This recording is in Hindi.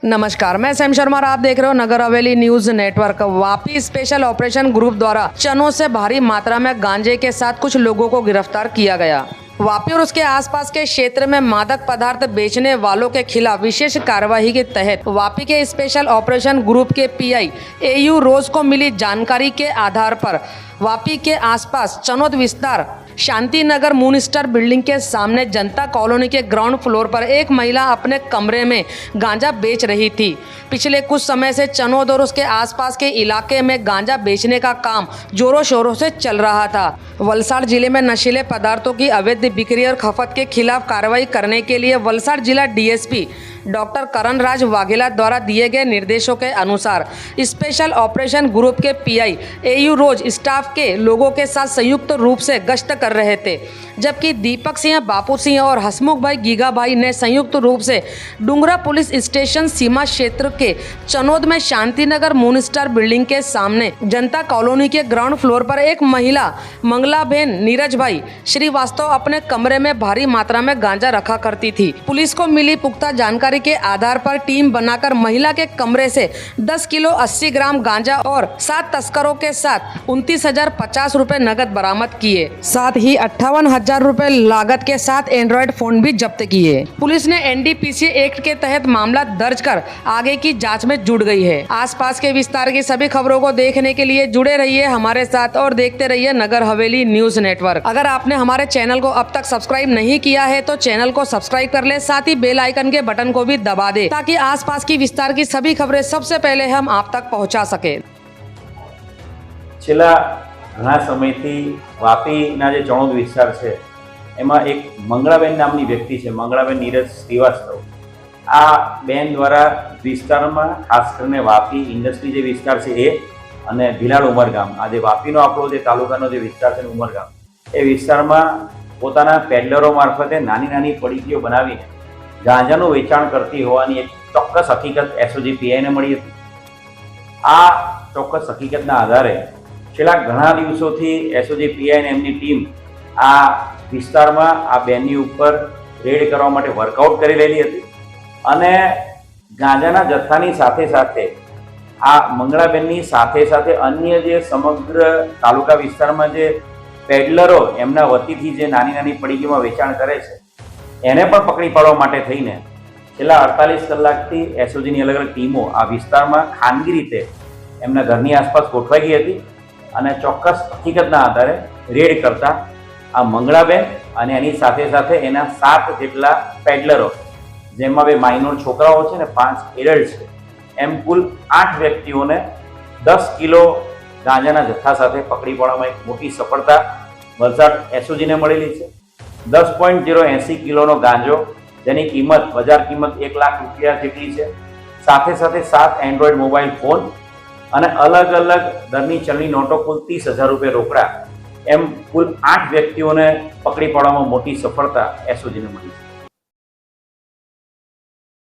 नमस्कार, मैं सैम शर्मा और आप देख रहे हो Nagar Haveli news network. Vapi special operation group द्वारा चनों से भारी मात्रा में गांजे के साथ कुछ लोगों को गिरफ्तार किया गया। वापी और उसके आसपास के क्षेत्र में मादक पदार्थ बेचने वालों के खिलाफ विशेष कार्रवाई के तहत वापी के स्पेशल ऑपरेशन ग्रुप के पीआई एयू रोज को मिली जानकारी के आधार पर वापी के आसपास चनौद विस्तार शांति नगर मूनस्टर बिल्डिंग के सामने जनता कॉलोनी के ग्राउंड फ्लोर पर एक महिला अपने कमरे में गांजा बेच रही थी। पिछले कुछ समय से चनौद और उसके आसपास के इलाके में गांजा बेचने का काम जोरों शोरों से चल रहा था। वलसाड़ जिले में नशीले पदार्थों की अवैध बिक्री और खपत के खिलाफ कार्रवाई करने के लिए वलसाड़ जिला डीएसपी डॉक्टर करण राज वाघेला द्वारा दिए गए निर्देशों के अनुसार स्पेशल ऑपरेशन ग्रुप के पीआई एयू रोज स्टाफ के लोगों के साथ संयुक्त रूप से गश्त कर रहे थे, जबकि दीपक सिंह, बापू सिंह और हसमुख भाई गीगा भाई ने संयुक्त रूप से डुंगरा पुलिस स्टेशन सीमा क्षेत्र के चनौद में शांति नगर मूनस्टर बिल्डिंग के सामने जनता कॉलोनी के ग्राउंड फ्लोर पर एक महिला मंगलाबेन नीरज भाई श्रीवास्तव अपने कमरे में भारी मात्रा में गांजा रखा करती थी। पुलिस को मिली पुख्ता जानकारी के आधार पर टीम बनाकर महिला के कमरे से 10 किलो 80 ग्राम गांजा और 7 तस्करों के साथ 29,050 रुपए नगद बरामद किए। साथ ही 58,000 रुपए लागत के साथ एंड्रॉइड फोन भी जब्त किए। पुलिस ने एनडीपीसी एक्ट के तहत मामला दर्ज कर आगे की जांच में जुट गई है। आसपास के विस्तार की सभी खबरों को देखने के लिए जुड़े रहिए हमारे साथ और देखते रहिए नगर हवेली न्यूज नेटवर्क। अगर आपने हमारे चैनल को अब तक सब्सक्राइब नहीं किया है तो चैनल को सब्सक्राइब कर ले, साथ ही बेल आइकन के बटन को भी दबा दे ताकि आसपास की विस्तार की सभी खबरें सबसे पहले हम आप तक पहुंचा सके। છેલ્લા ઘણા સમયથી વાપીના જે ચણોદ વિસ્તાર છે એમાં એક મંગળાબેન નામની વ્યક્તિ છે, મંગળાબેન નીરજ શ્રીવાસ્તવ। આ બેન દ્વારા વિસ્તારમાં ખાસ કરીને વાપી ઇન્ડસ્ટ્રી જે વિસ્તાર છે એ અને ભીલાડ ઉમરગામ, આ જે વાપીનો આપણો જે તાલુકાનો જે વિસ્તાર છે ઉમરગામ, એ વિસ્તારમાં પોતાના પેડલરો મારફતે નાની નાની પડીકીઓ બનાવીને ગાંજાનું વેચાણ કરતી હોવાની એક ચોક્કસ હકીકત એસઓજી પીઆઈને મળી હતી। આ ચોક્કસ હકીકતના આધારે છેલ્લા ઘણા દિવસોથી એસઓજી પીઆઈ અને એમની ટીમ આ વિસ્તારમાં આ બેનની ઉપર રેડ કરવા માટે વર્કઆઉટ કરી રહેલી હતી અને ગાંજાના જથ્થાની સાથે સાથે આ મંગળાબેનની સાથે સાથે અન્ય જે સમગ્ર તાલુકા વિસ્તારમાં જે પેડલરો એમના વતીથી જે નાની નાની પડીકીમાં વેચાણ કરે છે એને પણ પકડી પાડવા માટે થઈને છેલ્લા 48 કલાકથી એસઓજીની અલગ અલગ ટીમો આ વિસ્તારમાં ખાનગી રીતે એમના ઘરની આસપાસ ગોઠવાઈ ગઈ હતી અને ચોક્કસ હકીકતના આધારે રેડ કરતા આ મંગળાબેન અને એની સાથે સાથે એના 7 જેટલા પેડલરો, જેમાં 2 માઇનોર છોકરાઓ છે ને 5 એડલ્ટ છે, એમ કુલ 8 વ્યક્તિઓને 10 કિલો ગાંજાના જથ્થા સાથે પકડી પાડવામાં એક મોટી સફળતા વલસાડ એસઓજીને મળેલી છે। 10.080 કિલોનો ગાંજો, જેની કિંમત બજાર કિંમત 1 લાખ રૂપિયા જેટલી છે, સાથે સાથે 7 એન્ડ્રોઈડ મોબાઈલ ફોન અને अलग अलग दरनी चलनी नोटो कुल 30,000 रुपये रोकड़ा, एम कुल 8 व्यक्तियों ने पकड़ी पाड़वामां मोटी सफलता एसओजी ने मळी।